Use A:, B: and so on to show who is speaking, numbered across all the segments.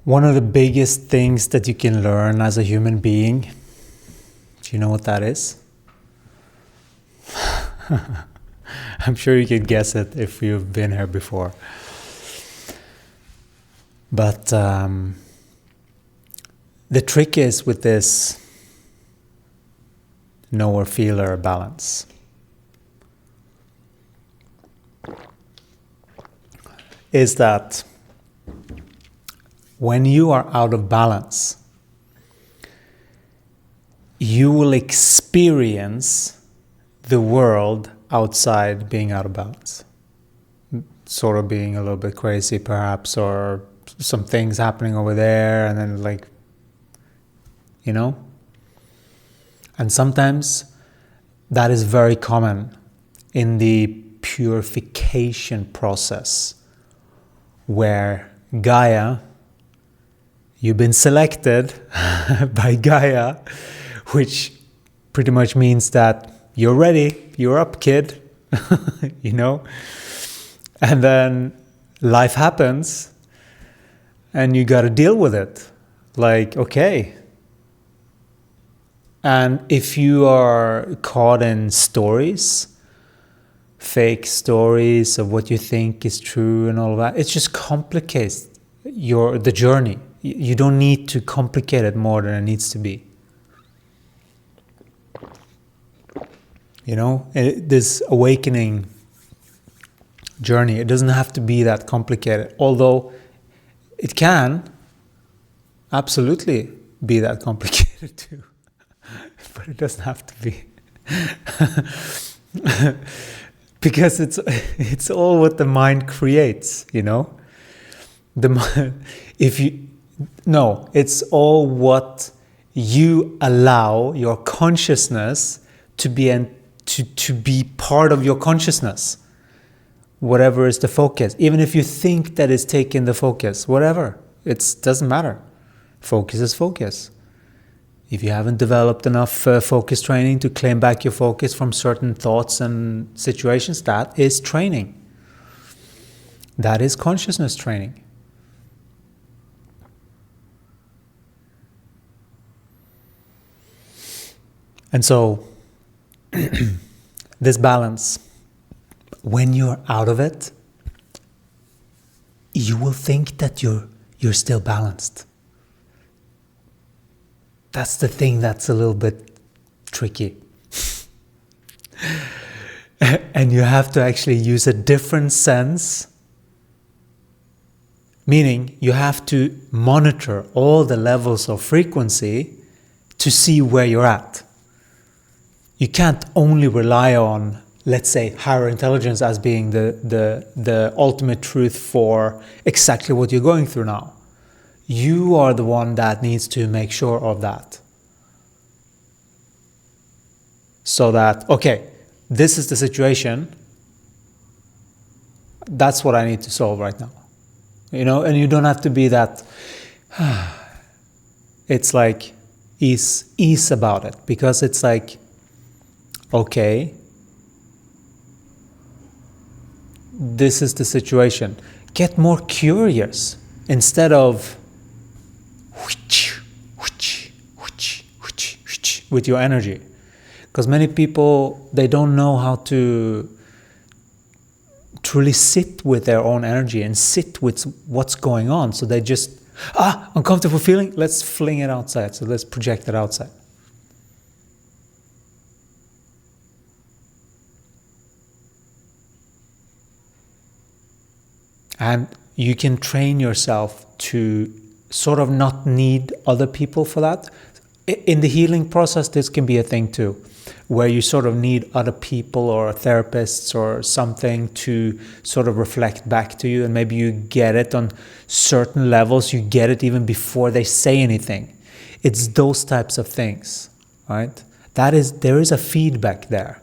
A: One of the biggest things that you can learn as a human being, do you know what that is? I'm sure you can guess it if you've been here before. But the trick is with this knower feeler balance. Is that when you are out of balance, you will experience the world outside being out of balance. Sort of being a little bit crazy perhaps, or some things happening over there, and then like, you know? And sometimes that is very common in the purification process, where Gaia, you've been selected by Gaia, which pretty much means that you're ready, you're up, kid, you know? And then life happens and you got to deal with it. Like, okay. And if you are caught in stories, fake stories of what you think is true and all of that, it just complicates the journey. You don't need to complicate it more than it needs to be. You know, this awakening journey, it doesn't have to be that complicated, although it can absolutely be that complicated too. But it doesn't have to be. Because it's all what the mind creates, you know? It's all what you allow your consciousness to be to be part of your consciousness. Whatever is the focus, even if you think that it's taking the focus, whatever, it doesn't matter. Focus is focus. If you haven't developed enough focus training to claim back your focus from certain thoughts and situations, that is training. That is consciousness training. And so, this balance, when you're out of it, you will think that you're still balanced. That's the thing that's a little bit tricky. And you have to actually use a different sense, meaning you have to monitor all the levels of frequency to see where you're at. You can't only rely on, let's say, higher intelligence as being the ultimate truth for exactly what you're going through now. You are the one that needs to make sure of that. So that, okay, this is the situation. That's what I need to solve right now. You know, and you don't have to be that, it's like ease about it. Because it's like, okay, this is the situation. Get more curious instead of with your energy. Because many people, they don't know how to truly sit with their own energy and sit with what's going on. So they just, uncomfortable feeling, let's fling it outside. So let's project it outside. And you can train yourself to sort of not need other people for that. In the healing process, this can be a thing too, where you sort of need other people or therapists or something to sort of reflect back to you. And maybe you get it on certain levels. You get it even before they say anything. It's those types of things, right? There is a feedback there.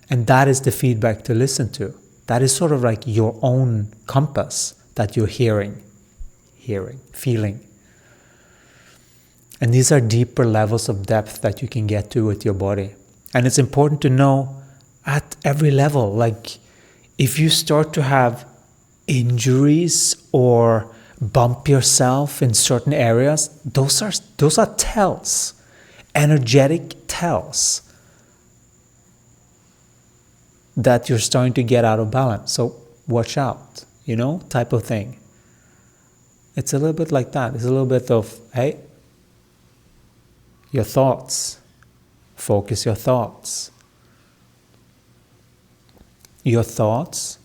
A: And that is the feedback to listen to. That is sort of like your own compass that you're hearing, feeling. And these are deeper levels of depth that you can get to with your body. And it's important to know at every level, like if you start to have injuries or bump yourself in certain areas, those are tells, energetic tells that you're starting to get out of balance. So watch out, type of thing. It's a little bit like that. It's a little bit of, hey, your thoughts. Focus your thoughts. Your thoughts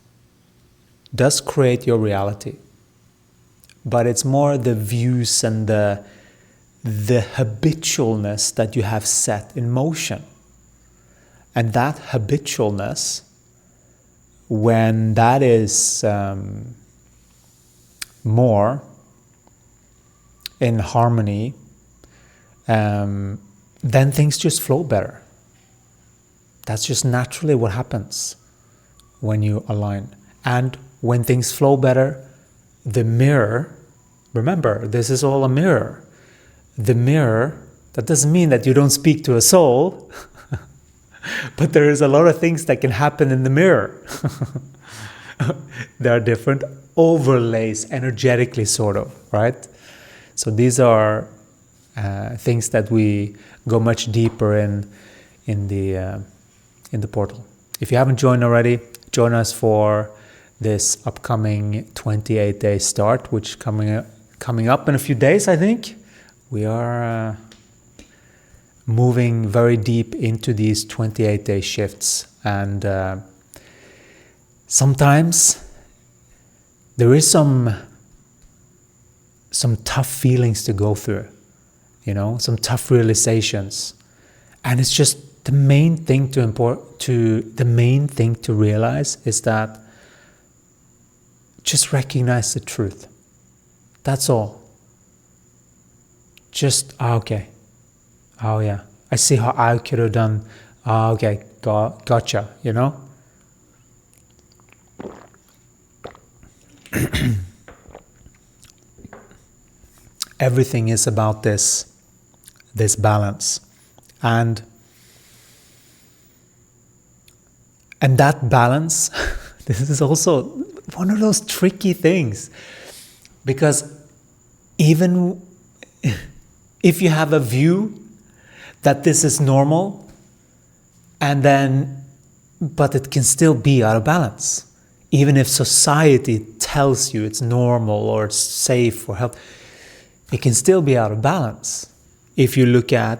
A: does create your reality. But it's more the views and the habitualness that you have set in motion. And that habitualness, when that is more in harmony, then things just flow better. That's just naturally what happens when you align. And when things flow better, the mirror, remember, this is all a mirror. The mirror, that doesn't mean that you don't speak to a soul, but there is a lot of things that can happen in the mirror. There are different overlays energetically, sort of, right? So these are things that we go much deeper in the portal. If you haven't joined already, join us for this upcoming 28-day start, which coming up in a few days, I think. We are moving very deep into these 28-day shifts, and sometimes there is some tough feelings to go through, some tough realizations, and it's just the main thing to realize is that just recognize the truth. That's all. Just, okay. Oh yeah, I see how I could have done. Okay, gotcha, Everything is about this balance. And that balance, this is also one of those tricky things. Because even if you have a view that this is normal, but it can still be out of balance. Even if society tells you it's normal or it's safe or health, it can still be out of balance if you look at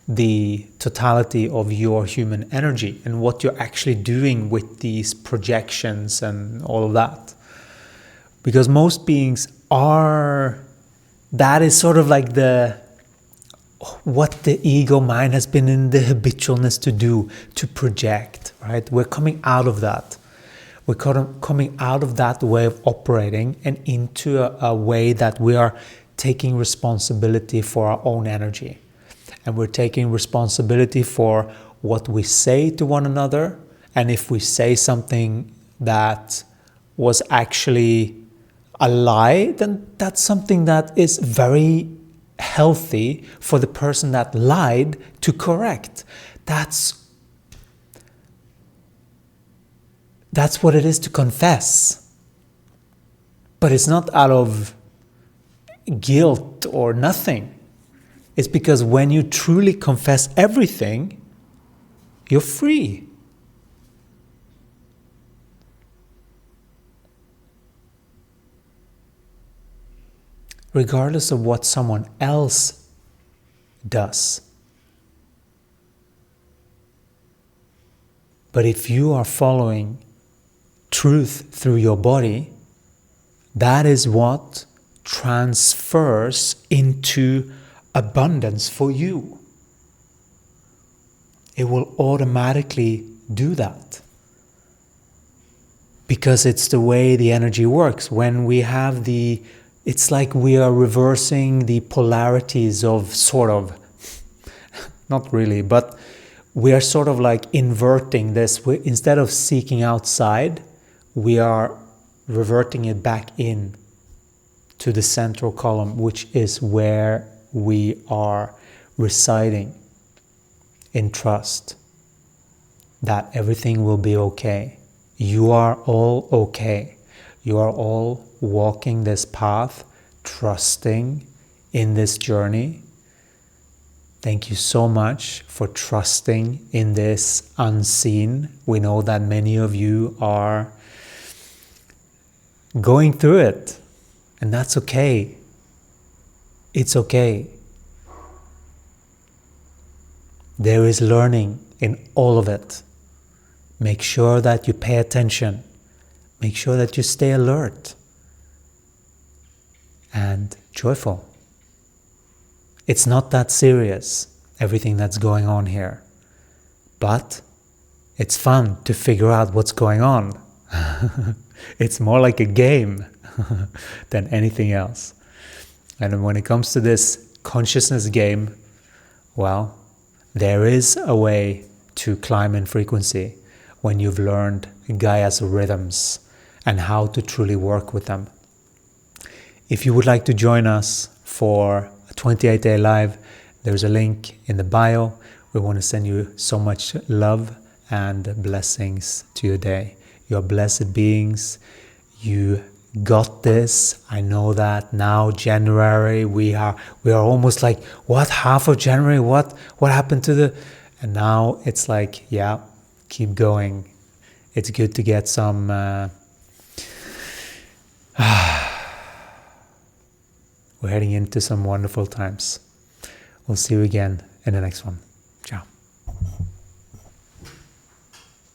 A: the totality of your human energy and what you're actually doing with these projections and all of that. Because most beings that is sort of like what the ego mind has been in the habitualness to do, to project, right? We're coming out of that. We're coming out of that way of operating and into a way that we are taking responsibility for our own energy. And we're taking responsibility for what we say to one another. And if we say something that was actually a lie, then that's something that is very healthy for the person that lied to correct. That's what it is to confess. But it's not out of guilt or nothing. It's because when you truly confess everything, you're free. Regardless of what someone else does. But if you are following truth through your body, that is what transfers into abundance for you. It will automatically do that. Because it's the way the energy works. When we have it's like we are reversing the polarities of sort of, not really, but we are sort of like inverting this. Instead of seeking outside, we are reverting it back in to the central column, which is where we are residing in trust that everything will be okay. You are all okay. You are all walking this path, trusting in this journey. Thank you so much for trusting in this unseen. We know that many of you are going through it, and that's okay. It's okay. There is learning in all of it. Make sure that you pay attention. Make sure that you stay alert and joyful. It's not that serious, everything that's going on here. But it's fun to figure out what's going on. It's more like a game than anything else. And when it comes to this consciousness game, well, there is a way to climb in frequency when you've learned Gaia's rhythms and how to truly work with them. If you would like to join us for a 28-day live, there's a link in the bio. We want to send you so much love and blessings to your day. You're blessed beings. You got this. I know that now. January, we are almost like, what, half of January? What happened to the? And now it's like, yeah, keep going. It's good to get some. We're heading into some wonderful times. We'll see you again in the next one.